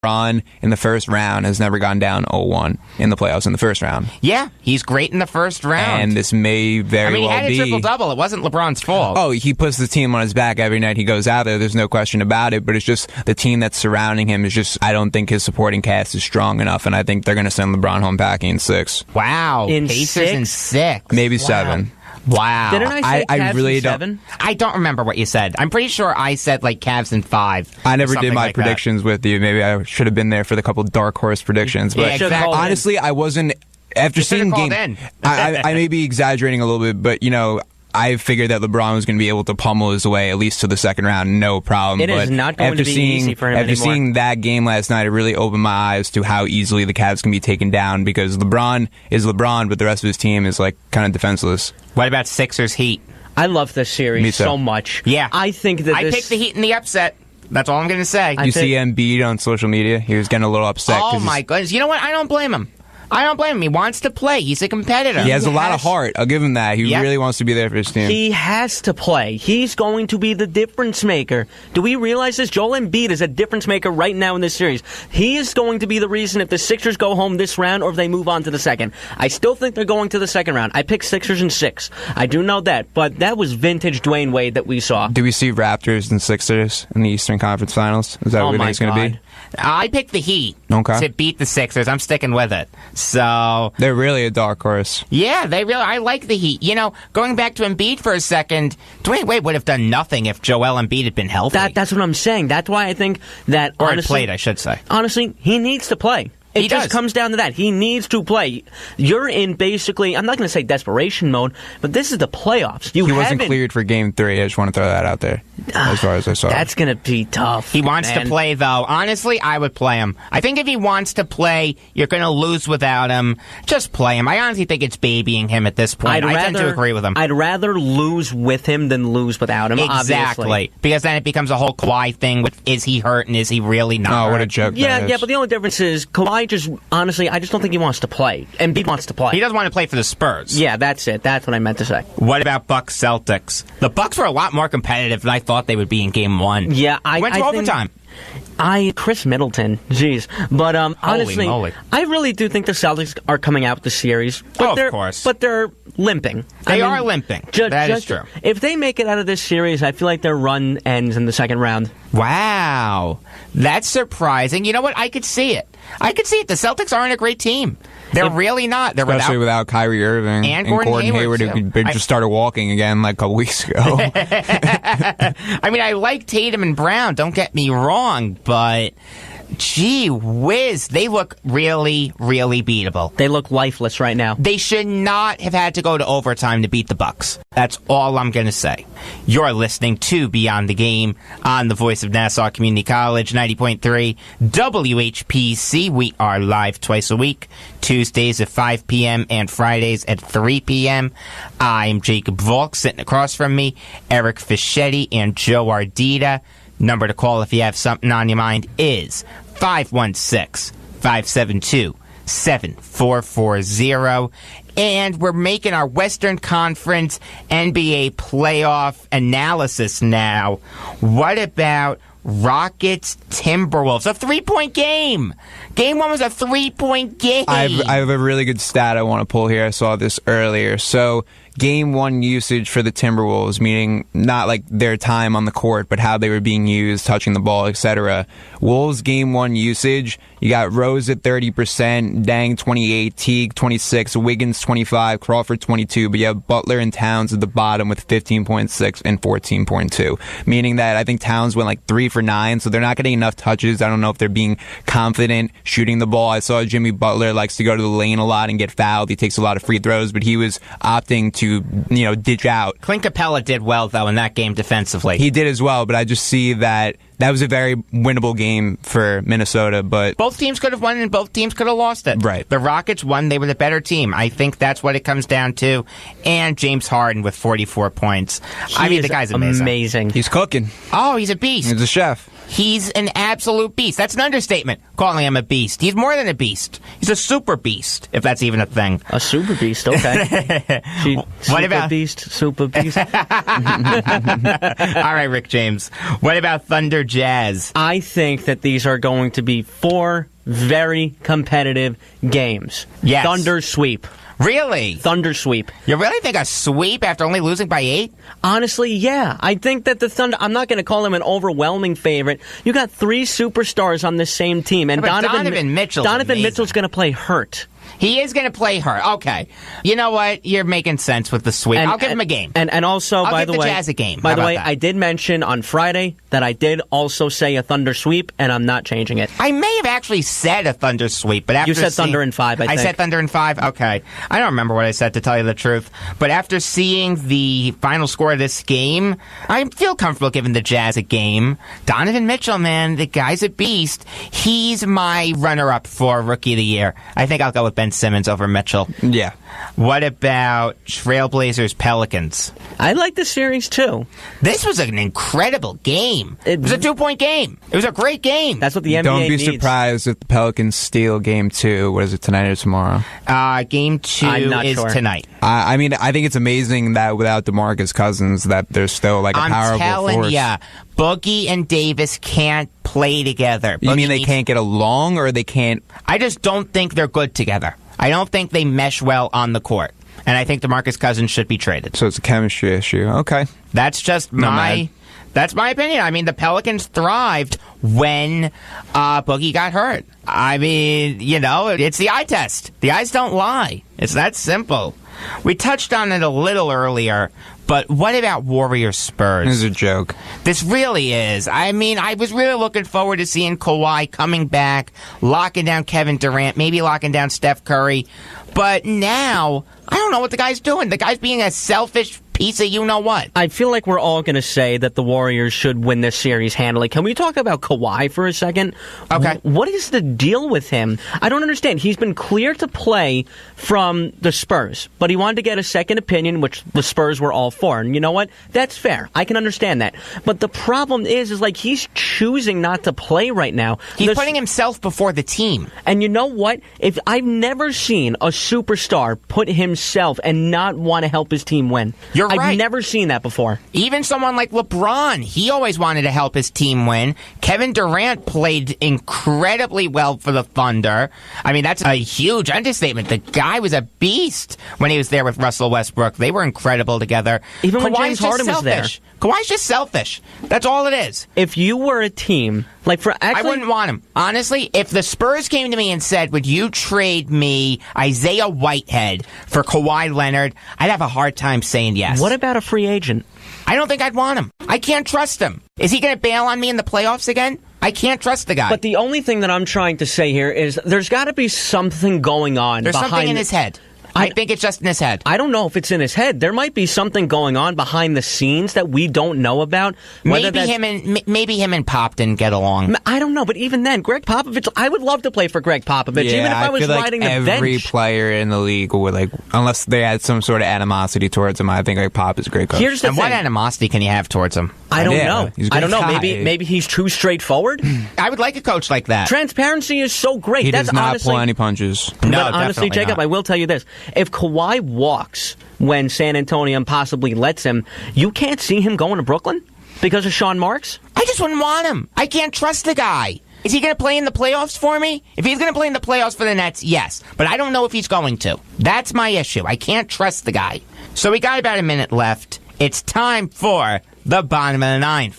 LeBron in the first round has never gone down 0-1 in the playoffs in the first round. Yeah, he's great in the first round. And this may very well be... he had a triple-double. It wasn't LeBron's fault. Oh, he puts the team on his back every night he goes out there. There's no question about it. But it's just the team that's surrounding him is just... I don't think his supporting cast is strong enough, and I think they're going to send LeBron home packing in 6. Wow. In Pacers 6? in 6. Maybe 7. Wow. Didn't I say Cavs really in 7? I don't remember what you said. I'm pretty sure I said like Cavs in 5. I never did my like predictions with you. Maybe I should have been there for the couple dark horse predictions. But Yeah, exactly. honestly, I wasn't... After seeing game... I may be exaggerating a little bit, but, you know... I figured that LeBron was going to be able to pummel his way at least to the second round, no problem. It is not going to be easy for him After anymore. seeing that game last night, it really opened my eyes to how easily the Cavs can be taken down because LeBron is LeBron, but the rest of his team is like kind of defenseless. What about Sixers Heat? I love this Me series too. so much. Yeah. I think that I picked the Heat in the upset. That's all I'm going to say. You see Embiid on social media? He was getting a little upset. Oh, my goodness. You know what? I don't blame him. He wants to play. He's a competitor. He has a lot of heart. I'll give him that. He Yep. really wants to be there for his team. He has to play. He's going to be the difference maker. Do we realize this? Joel Embiid is a difference maker right now in this series. He is going to be the reason if the Sixers go home this round or if they move on to the second. I still think they're going to the second round. I picked Sixers in 6. I do know that, but that was vintage Dwayne Wade that we saw. Do we see Raptors and Sixers in the Eastern Conference Finals? Is that what we think it's going to be? I picked the Heat Okay. to beat the Sixers. I'm sticking with it. So, They're really a dark horse. yeah, I like the Heat. You know, going back to Embiid for a second, Dwayne Wade would have done nothing if Joel Embiid had been healthy. That's what I'm saying. That's why I think that, or honestly, played, I should say. honestly, he needs to play. It He just does. comes down to that. He needs to play. You're in basically, I'm not going to say desperation mode, but this is the playoffs. He wasn't cleared for Game 3. I just want to throw that out there, as far as I saw. That's going to be tough. He wants man. to play, though. Honestly, I would play him. I think if he wants to play, you're going to lose without him. Just play him. I honestly think it's babying him at this point. I tend to agree with him. I'd rather lose with him than lose without him, Exactly. obviously. Because then it becomes a whole Kawhi thing with, is he hurt and is he really not Oh, hurt? what a joke that Yeah, is. but the only difference is Kawhi just, honestly, I just don't think he wants to play. Embiid wants to play. He doesn't want to play for the Spurs. Yeah, that's it. That's what I meant to say. What about Bucks Celtics? The Bucks were a lot more competitive than I thought they would be in Game 1. Yeah, Went to I overtime. Chris Middleton, jeez. But honestly, moly. I really do think the Celtics are coming out with the series. But Oh, of they're, course. But they're limping. They are limping. That is true. If they make it out of this series, I feel like their run ends in the second round. Wow. That's surprising. You know what? I could see it. The Celtics aren't a great team. They're really not. They're Especially without Kyrie Irving And Gordon Hayward, who too. just started walking again like a couple weeks ago. I mean, I like Tatum and Brown, don't get me wrong, but gee whiz, they look really, really beatable. They look lifeless right now. They should not have had to go to overtime to beat the Bucks. That's all I'm going to say. You're listening to Beyond the Game on the voice of Nassau Community College, 90.3 WHPC. We are live twice a week, Tuesdays at 5 p.m. and Fridays at 3 p.m. I'm Jacob Volk. Sitting across from me, Eric Fischetti and Joe Ardita. Number to call if you have something on your mind is 516-572-7440. And we're making our Western Conference NBA playoff analysis now. What about Rockets Timberwolves? A 3-point game. Game 1 was a 3-point game. I have a really good stat I want to pull here. I saw this earlier. So, Game 1 usage for the Timberwolves, meaning not like their time on the court, but how they were being used, touching the ball, etc. Wolves Game 1 usage, you got Rose at 30%, Dang 28, Teague 26, Wiggins 25, Crawford 22, but you have Butler and Towns at the bottom with 15.6 and 14.2. Meaning that I think Towns went like 3 for 9, so they're not getting enough touches. I don't know if they're being confident shooting the ball. I saw Jimmy Butler likes to go to the lane a lot and get fouled. He takes a lot of free throws, but he was opting to, ditch out. Clint Capella did well, though, in that game defensively. He did as well, but I just see that was a very winnable game for Minnesota, but both teams could have won and both teams could have lost it. Right. The Rockets won. They were the better team. I think that's what it comes down to. And James Harden with 44 points. The guy's amazing. he's cooking. Oh, he's a beast. He's a chef. He's an absolute beast. That's an understatement, calling him a beast. He's more than a beast. He's a super beast, if that's even a thing. A super beast, okay. Super beast. All right, Rick James. What about Thunder Jazz? I think that these are going to be 4 very competitive games. Yes. Thunder sweep. Really? Thunder sweep. You really think a sweep after only losing by 8? Honestly, yeah. I think that the Thunder, I'm not going to call them an overwhelming favorite. You got 3 superstars on the same team. And Donovan Mitchell's going to play hurt. He is going to play her. Okay. You know what? You're making sense with the sweep. I'll give him a game. And also, I'll by give the the way, Jazz a game. By the way, that? I did mention on Friday that I did also say a Thunder sweep, and I'm not changing it. I may have actually said a Thunder sweep, but after you said Thunder in 5, I think. I said Thunder in 5? Okay. I don't remember what I said, to tell you the truth. But after seeing the final score of this game, I feel comfortable giving the Jazz a game. Donovan Mitchell, man, the guy's a beast. He's my runner-up for Rookie of the Year. I think I'll go with Ben Simmons over Mitchell. Yeah. What about Trailblazers Pelicans? I like the series too. This was an incredible game. It was a 2-point game. It was a great game. That's what the NBA Don't be needs. surprised if the Pelicans steal Game 2. What is it, tonight or tomorrow? Game 2 is sure. tonight. I mean, I think it's amazing that without DeMarcus Cousins, that there's still like a powerful force. I'm telling ya, Boogie and Davis can't play together. You mean they can't get along, or they can't? I just don't think they're good together. I don't think they mesh well on the court. And I think DeMarcus Cousins should be traded. So it's a chemistry issue. Okay. That's just that's my opinion. I mean, the Pelicans thrived when Boogie got hurt. I mean, you know, it's the eye test. The eyes don't lie. It's that simple. We touched on it a little earlier, but what about Warriors Spurs? This is a joke. This really is. I mean, I was really looking forward to seeing Kawhi coming back, locking down Kevin Durant, maybe locking down Steph Curry. But now, I don't know what the guy's doing. The guy's being a selfish piece of you-know-what. I feel like we're all going to say that the Warriors should win this series handily. Can we talk about Kawhi for a second? Okay. What is the deal with him? I don't understand. He's been cleared to play from the Spurs, but he wanted to get a second opinion, which the Spurs were all for. And you know what? That's fair. I can understand that. But the problem is like he's choosing not to play right now. He's putting himself before the team. And you know what? If I've never seen a superstar put himself and not want to help his team win. You're right. I've never seen that before. Even someone like LeBron, he always wanted to help his team win. Kevin Durant played incredibly well for the Thunder. I mean, that's a huge understatement. The guy was a beast when he was there with Russell Westbrook. They were incredible together. Even when Kawhi's James Harden was there. Kawhi's just selfish. That's all it is. If you were a team, like for actually, I wouldn't want him. Honestly, if the Spurs came to me and said, would you trade me Isaiah Whitehead for Kawhi Leonard, I'd have a hard time saying yes. What about a free agent? I don't think I'd want him. I can't trust him. Is he going to bail on me in the playoffs again? I can't trust the guy. But the only thing that I'm trying to say here is there's got to be something going on. There's something in his head. I think it's just in his head. I don't know if it's in his head. There might be something going on behind the scenes that we don't know about. Maybe him and Pop didn't get along. I don't know, but even then, Greg Popovich, I would love to play for Greg Popovich, Yeah, even if I was feel like riding the bench. every player in the league would unless they had some sort of animosity towards him. I think Pop is a great coach. Here's the and thing. what animosity can you have towards him? I don't know. He's a I don't know. guy. Maybe he's too straightforward. I would like a coach like that. Transparency is so great. He That's does not honestly, pull any punches. No, but honestly, definitely Jacob, not. I will tell you this. If Kawhi walks when San Antonio possibly lets him, you can't see him going to Brooklyn because of Sean Marks? I just wouldn't want him. I can't trust the guy. Is he going to play in the playoffs for me? If he's going to play in the playoffs for the Nets, yes. But I don't know if he's going to. That's my issue. I can't trust the guy. So we got about a minute left. It's time for the bottom of the ninth.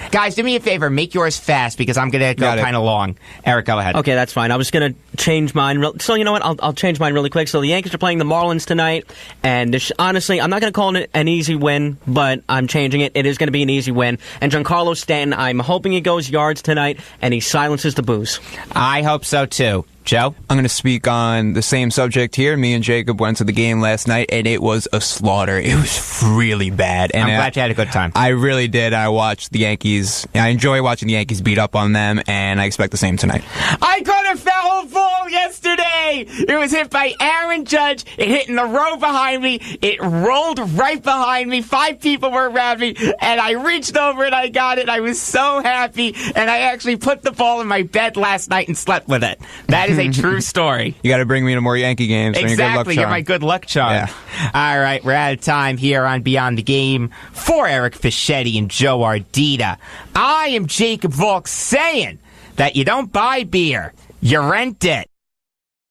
Guys, do me a favor. Make yours fast because I'm going to go kind of long. Eric, go ahead. Okay, that's fine. I was going to change mine. So you know what? I'll change mine really quick. So the Yankees are playing the Marlins tonight. And honestly, I'm not going to call it an easy win, but I'm changing it. It is going to be an easy win. And Giancarlo Stanton, I'm hoping he goes yards tonight and he silences the boos. I hope so, too. Joe? I'm going to speak on the same subject here. Me and Jacob went to the game last night, and it was a slaughter. It was really bad. And I'm glad you had a good time. I really did. I watched the Yankees. I enjoy watching the Yankees beat up on them, and I expect the same tonight. I couldn't a foul ball yesterday. It was hit by Aaron Judge. It hit in the row behind me. It rolled right behind me. 5 people were around me, and I reached over and I got it. I was so happy, and I actually put the ball in my bed last night and slept with it. That is a true story. You got to bring me to more Yankee games. Exactly. You're my good luck charm. Yeah. All right, we're out of time here on Beyond the Game. For Eric Fischetti and Joe Ardita, I am Jacob Volk saying that you don't buy beer, you rent it.